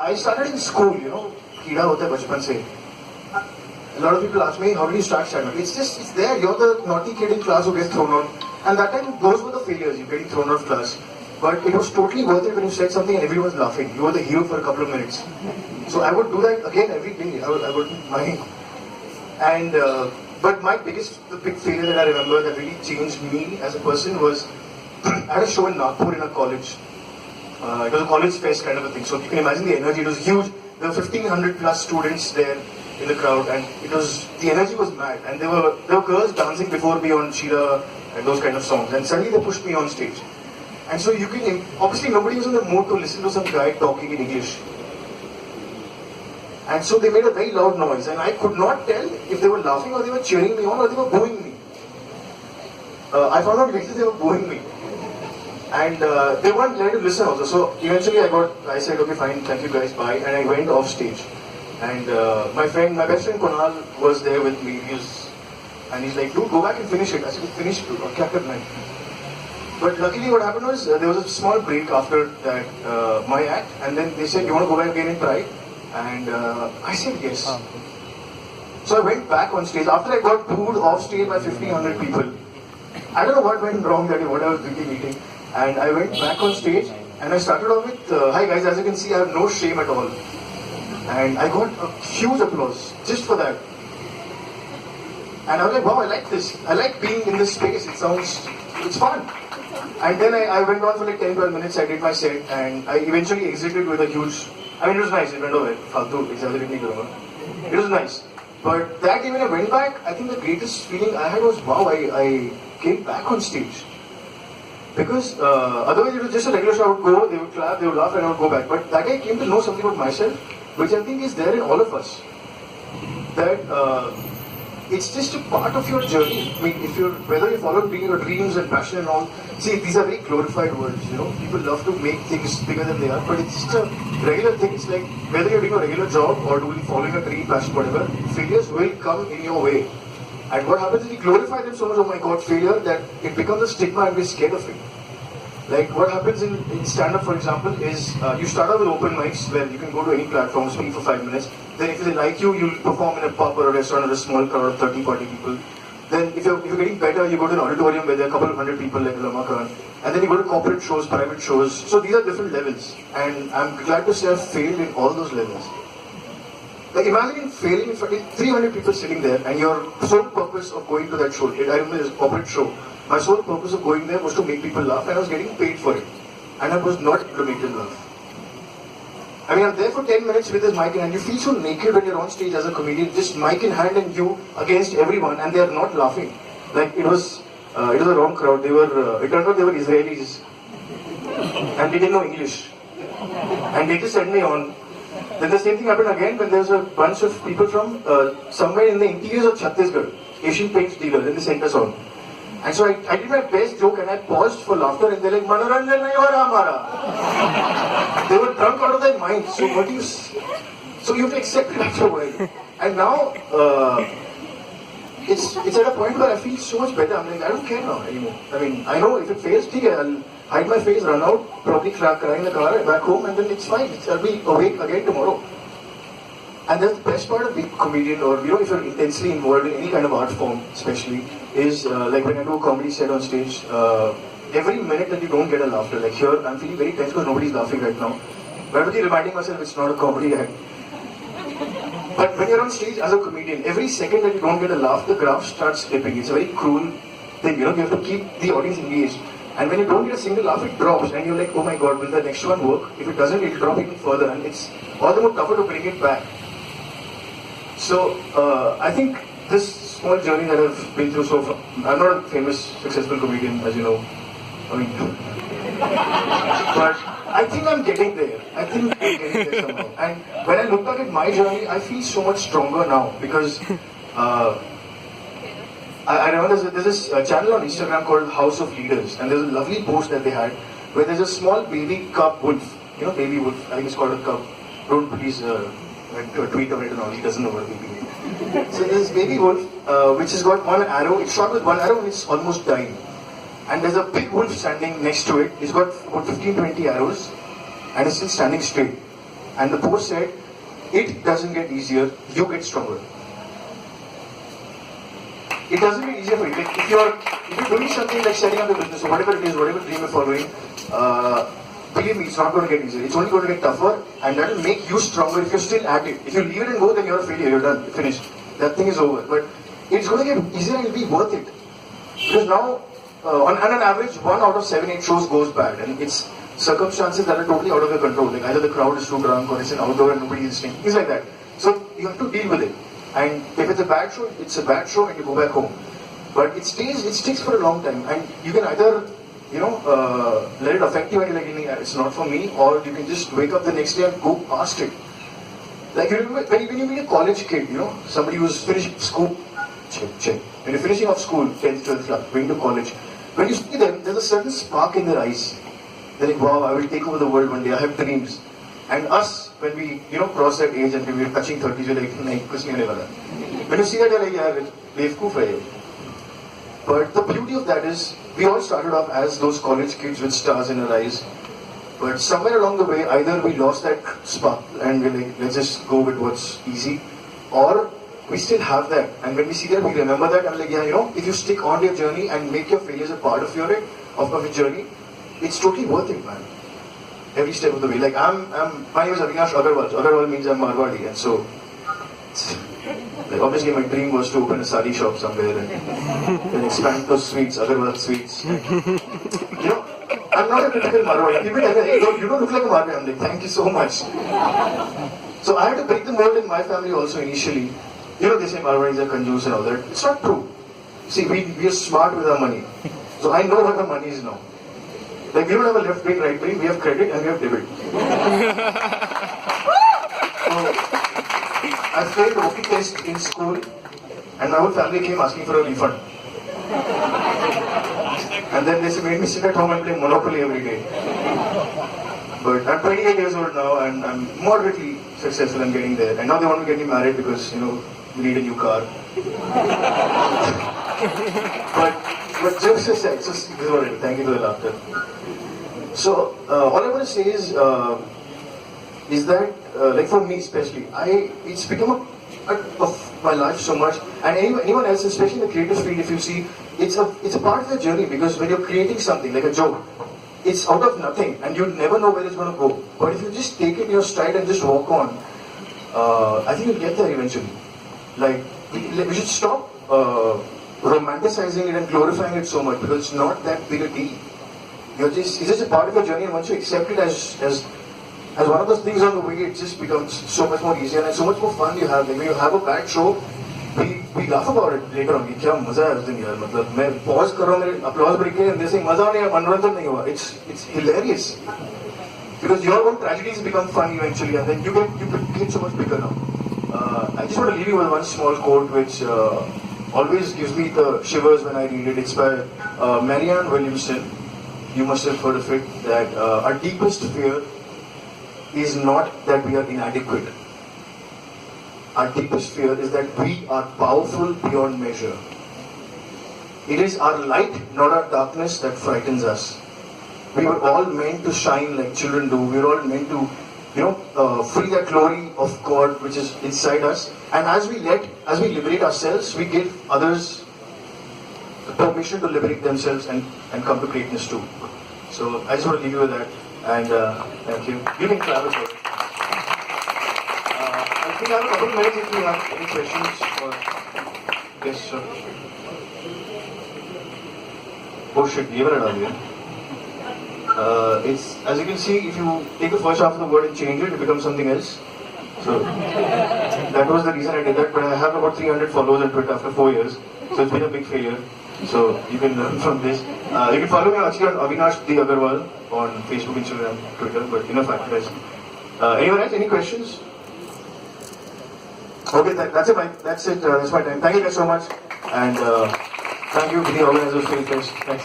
I started in school, कीड़ा होता है बचपन से. A lot of people ask me, how did you start stand-up? It's there. You're the naughty kid in class who gets thrown out. And that time, those were the failures. You're getting thrown out of class. But it was totally worth it when you said something and everyone was laughing. You were the hero for a couple of minutes. So I would do that again every day. I wouldn't mind. And but my the big failure that I remember that really changed me as a person was I had a show in Nagpur in a college. It was a college fest kind of a thing. So you can imagine the energy. It was huge. There were 1,500 plus students there in the crowd, and the energy was mad. And there were girls dancing before me on Sheila and those kind of songs. And suddenly they pushed me on stage. And so you can obviously nobody was in the mood to listen to some guy talking in English. And so they made a very loud noise, and I could not tell if they were laughing or they were cheering me on or they were booing me. I found out later they were booing me. And they weren't ready to listen also. So eventually I said, okay, fine, thank you guys, bye. And I went off stage. And my best friend Kunal was there with me. And he's like, dude, go back and finish it. I said, finish it, kya karna hai? But luckily what happened was, there was a small break after that, my act. And then they said, you want to go back again and try? And I said yes. So I went back on stage. After I got booed off stage by 1,500 people. I don't know what went wrong that day, what I was thinking eating. And I went back on stage and I started off with, hi guys, as you can see I have no shame at all. And I got a huge applause just for that. And I was like, wow, I like this. I like being in this space. It's fun. And then I went on for like 10-12 minutes, I did my set and I eventually exited with a huge, it was nice, it went away. It was nice. But that day when I went back, I think the greatest feeling I had was, wow, I came back on stage. Because otherwise it was just a regular show. I would go, they would clap, they would laugh and I would go back. But that day I came to know something about myself, which I think is there in all of us. That it's just a part of your journey. I mean, whether you follow your dreams and passion and all, see, these are very glorified words, People love to make things bigger than they are, but it's just a regular thing. It's like, whether you're doing a regular job or following a dream, passion, whatever, failures will come in your way. And what happens is we glorify them so much, oh my god, failure, that it becomes a stigma and we're scared of it. Like what happens in stand-up, for example, is you start out with open mics where you can go to any platform, speak for 5 minutes. Then if they like you'll perform in a pub or a restaurant or a small crowd of 30, 40 people. Then if you're getting better, you go to an auditorium where there are a couple of hundred people like Lama Khan. And then you go to corporate shows, private shows. So these are different levels. And I'm glad to say I've failed in all those levels. Like imagine failing in front of 300 people sitting there and your sole purpose of going to that show, I remember this corporate show, my sole purpose of going there was to make people laugh and I was getting paid for it. And I was not able to make them laugh. I mean, I'm there for 10 minutes with this mic in hand. You feel so naked when you're on stage as a comedian, just mic in hand and you against everyone and they are not laughing. Like it was a wrong crowd. It turned out they were Israelis. And they didn't know English. And they just sent me on. Then the same thing happened again when there was a bunch of people from somewhere in the interiors of Chhattisgarh, Asian Paints dealers, and they sent us on. And so I did my best joke and I paused for laughter and they're like, Manoranjan nahi ho raha hamara. They were drunk out of their minds. So you have to accept it after a while. And now, it's at a point where I feel so much better. I'm like, I don't care now anymore. I mean, I know if it fails, I'll hide my face, run out, probably cry in the car, back home, and then it's fine. I'll be awake again tomorrow. And that's the best part of being a comedian, or if you're intensely involved in any kind of art form, especially, is like when I do a comedy set on stage, every minute that you don't get a laughter, like here, I'm feeling very tense because nobody's laughing right now. But I'm reminding myself it's not a comedy act. But when you're on stage as a comedian, every second that you don't get a laugh, the graph starts slipping. It's a very cruel thing, you have to keep the audience engaged. And when you don't get a single laugh, it drops, and you're like, oh my god, will the next one work? If it doesn't, it'll drop even further, and it's all the more tougher to bring it back. So, I think this small journey that I've been through so far, I'm not a famous, successful comedian, as you know. I mean, but I think I'm getting there. Somehow. And when I look back at my journey, I feel so much stronger now, because I remember there's this channel on Instagram called House of Leaders, and there's a lovely post that they had where there's a small baby cub wolf, baby wolf, I think it's called a cub. Don't please tweet on it and all, he doesn't know what a baby is. So there's this baby wolf which has got one arrow, it's shot with one arrow and it's almost dying. And there's a big wolf standing next to it, he's got about 15-20 arrows and it's still standing straight. And the post said, it doesn't get easier, you get stronger. It doesn't get easier for you. Like if you're doing something like setting up a business or whatever it is, whatever dream you're following, believe me, it's not going to get easier. It's only going to get tougher, and that will make you stronger if you're still at it. If you leave it and go, then you're a failure. You're done. You're finished. That thing is over. But it's going to get easier and it'll be worth it. Because now, on an average, 1 out of 7, 8 shows goes bad, and it's circumstances that are totally out of your control. Like either the crowd is too drunk or it's an outdoor and nobody is listening. Things like that. So you have to deal with it. And if it's a bad show, it's a bad show and you go back home. But it sticks for a long time. And you can either, let it affect you and you're like, it's not for me, or you can just wake up the next day and go past it. Like when you meet a college kid, somebody who's finished school, check. When you're finishing off school, 10th, 12th class, going to college, when you see them, there's a certain spark in their eyes. They're like, wow, I will take over the world one day, I have dreams. And us, when we, cross that age and we're touching 30s, we're like, nahi, kuch nahi hone wala. When you see that, you're like, yaar, bevkoof hai ye. But the beauty of that is, we all started off as those college kids with stars in our eyes. But somewhere along the way, either we lost that spark and we're like, let's just go with what's easy, or we still have that. And when we see that, we remember that, and like, if you stick on your journey and make your failures a part of your journey, it's totally worth it, man. Every step of the way. Like my name is Avinash Agarwal. Agarwal means I'm Marwadi, and so like obviously my dream was to open a sari shop somewhere and expand those sweets, Agarwal sweets. I'm not a typical Marwadi. People tell me, hey, you don't look like a Marwadi. I'm like, thank you so much. So I had to break the mold in my family also initially. They say Marwadis are kanjoos and all that. It's not true. See, we are smart with our money. So I know what our money is now. Like we don't have a left brain, right brain, we have credit and we have debit. So, I failed the hockey test in school and my whole family came asking for a refund. And then they made me sit at home and play Monopoly every day. But I'm 28 years old now and I'm moderately successful in getting there. And now they want to get me married because, we need a new car. But jokes aside, so this is what I do. Thank you for the laughter. So, all I want to say is that, like for me especially, it's become a part of my life so much, and anyone else, especially in the creative field, if you see, it's a part of the journey, because when you're creating something, like a joke, it's out of nothing, and you never know where it's going to go. But if you just take it in your stride and just walk on, I think you'll get there eventually. Like, we should stop romanticizing it and glorifying it so much, because it's not that big a deal. It's just a part of your journey, and once you accept it as one of those things on the way, it just becomes so much more easier and so much more fun you have. Like when you have a bad show, we laugh about it later on. क्या मजा है उस दिन यार, मतलब मैं pause कर रहा हूँ, मेरे applause break है, and they're saying मजा नहीं है, मनोरंजन नहीं हुआ. It's hilarious because your own tragedies become fun eventually, and then you get so much bigger now. I just want to leave you with one small quote which always gives me the shivers when I read it. It's by Marianne Williamson. You must have heard of it, that our deepest fear is not that we are inadequate. Our deepest fear is that we are powerful beyond measure. It is our light, not our darkness, that frightens us. We were all meant to shine like children do. We were all meant to, free that glory of God which is inside us. And as we liberate ourselves, we give others the permission to liberate themselves and come to greatness too. So I just want to leave you with that, and thank you. You can clap as well. I think I have a couple of minutes if you have any questions or yes, sir. Oh shit, ये वाला डाल दिया. It's, as you can see, if you take the first half of the word and change it, it becomes something else. So that was the reason I did that. But I have about 300 followers on Twitter after 4 years, so it's been a big failure. So you can learn from this. You can follow me actually on Avinash the Agarwal on Facebook, Instagram, Twitter. But enough advertising. Anyone else? Any questions? Okay, that's it. That's my time. Thank you guys so much, and thank you to the organizers of Failfest. Thanks.